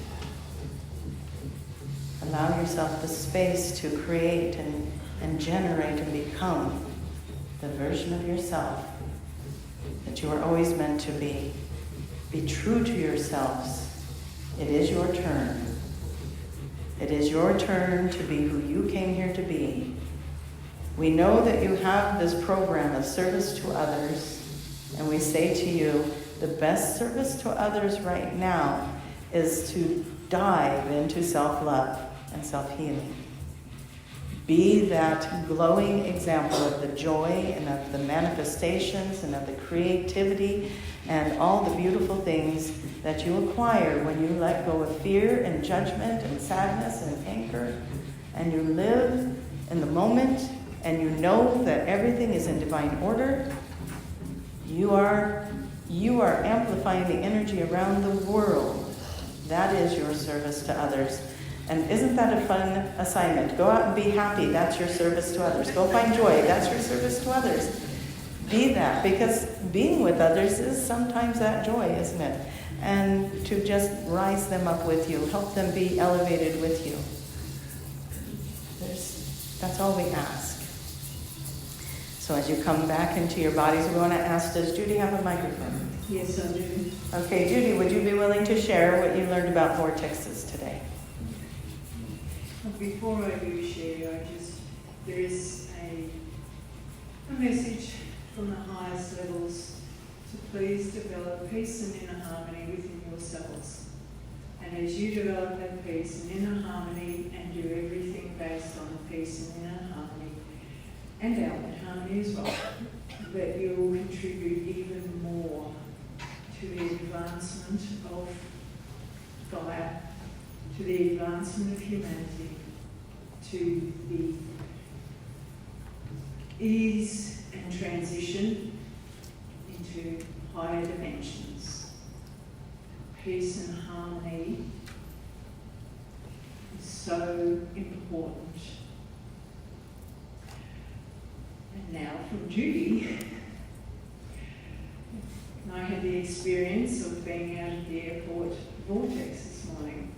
Allow yourself the space to create and generate and become the version of yourself that you were always meant to be. Be true to yourselves. It is your turn. It is your turn to be who you came here to be. We know that you have this program of service to others, and we say to you, the best service to others right now is to dive into self-love and self-healing. Be that glowing example of the joy and of the manifestations and of the creativity and all the beautiful things that you acquire when you let go of fear and judgment and sadness and anger, and you live in the moment, and you know that everything is in divine order. You are amplifying the energy around the world. That is your service to others. And isn't that a fun assignment? Go out and be happy. That's your service to others. Go find joy. That's your service to others. Be that, because being with others is sometimes that joy, isn't it? And to just rise them up with you, help them be elevated with you. That's all we ask. So as you come back into your bodies, we want to ask, does Judy have a microphone? Yes, I do. Okay, Judy, would you be willing to share what you learned about vortexes today? Before I do share, there is a message from the highest levels to please develop peace and inner harmony within yourselves. And as you develop that peace and inner harmony and do everything based on peace and inner harmony, and outward harmony as well, that you will contribute even more to the advancement of Gaia, to the advancement of humanity, to the ease and transition into higher dimensions. Peace and harmony is so important. And now from Judy. I had the experience of being out at the airport vortex this morning.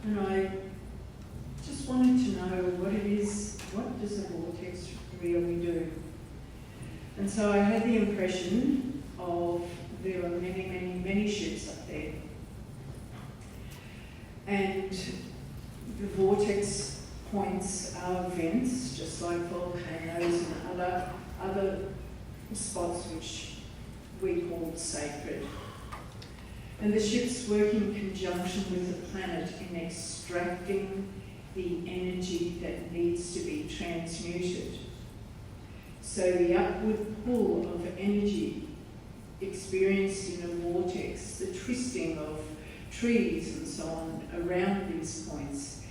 And I just wanted to know what it is, what does a vortex really do? And so I had the impression of there are many, many, many ships up there. And the vortex points are vents, just like volcanoes and other spots which we call sacred. And the ships work in conjunction with the planet in extracting the energy that needs to be transmuted. So the upward pull of energy experienced in a vortex, the twisting of trees and so on around these points,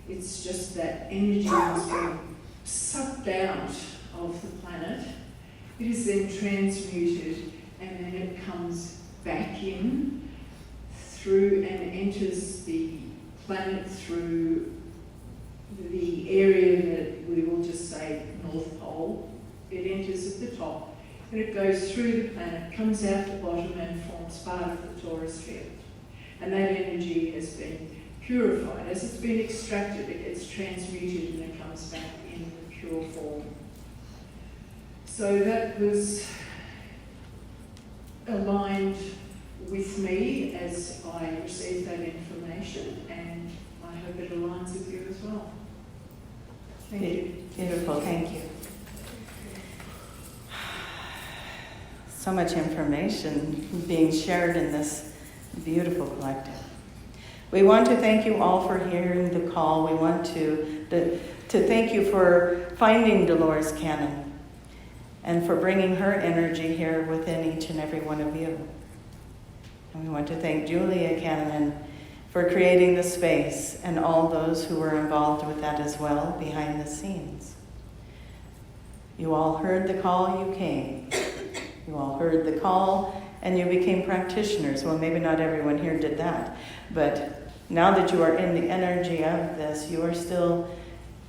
it's just that energy has been sucked out of the planet. It is then transmuted, and then it comes back in through and enters the planet through the area that we will just say North Pole. It enters at the top, and it goes through the planet, comes out the bottom, and forms part of the torus field. And that energy has been purified. As it's been extracted, it gets transmuted and it comes back in the pure form. So that was aligned with me as I received that information, and I hope it aligns with you as well. Thank you. Beautiful, thank you. So much information being shared in this beautiful collective. We want to thank you all for hearing the call. We want to thank you for finding Dolores Cannon and for bringing her energy here within each and every one of you. And we want to thank Julia Cannon for creating the space and all those who were involved with that as well behind the scenes. You all heard the call, you came. You all heard the call and you became practitioners. Well, maybe not everyone here did that, but now that you are in the energy of this, you are still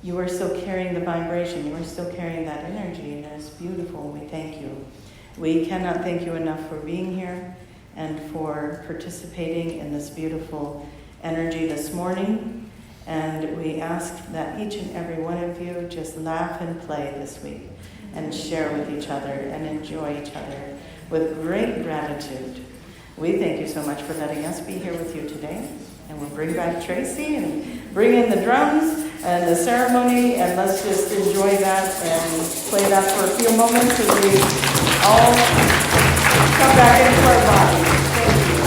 carrying the vibration. You are still carrying that energy, and it's beautiful. We thank you. We cannot thank you enough for being here and for participating in this beautiful energy this morning. And we ask that each and every one of you just laugh and play this week and share with each other and enjoy each other with great gratitude. We thank you so much for letting us be here with you today. And we'll bring back Tracie and bring in the drums and the ceremony, and let's just enjoy that and play that for a few moments as we all come back into our bodies. Thank you.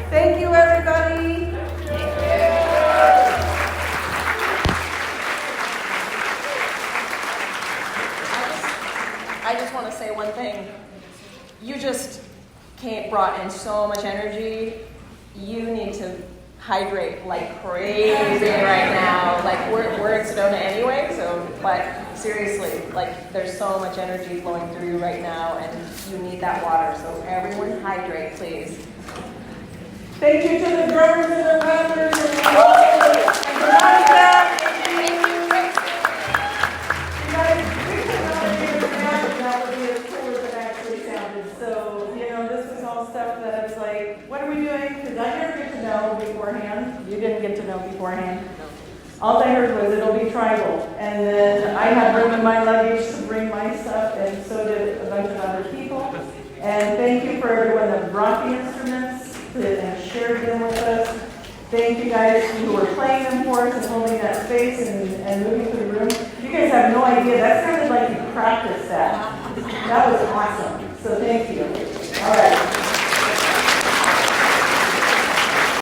Thank you, everybody. I just want to say one thing. You just brought in so much energy. You need to hydrate like crazy right now. Like we're in Sedona anyway, but seriously, like there's so much energy flowing through you right now, and you need that water. So everyone hydrate, please. Thank you to the drummers and the rappers and Veronica. Thank you, Tracie. You guys, we could not hear that would be as cool as it actually sounded. So, this was all stuff that I was like, what are we doing? Because I didn't get to know beforehand. You didn't get to know beforehand. All I heard was it'll be tribal. And then I had room in my luggage to bring my stuff, and so did a bunch of other people. And thank you for everyone that brought the instruments and shared them with us. Thank you guys who were playing them for us and holding that space and moving through the room. You guys have no idea. That sounded like you practiced that. That was awesome. So thank you. All right.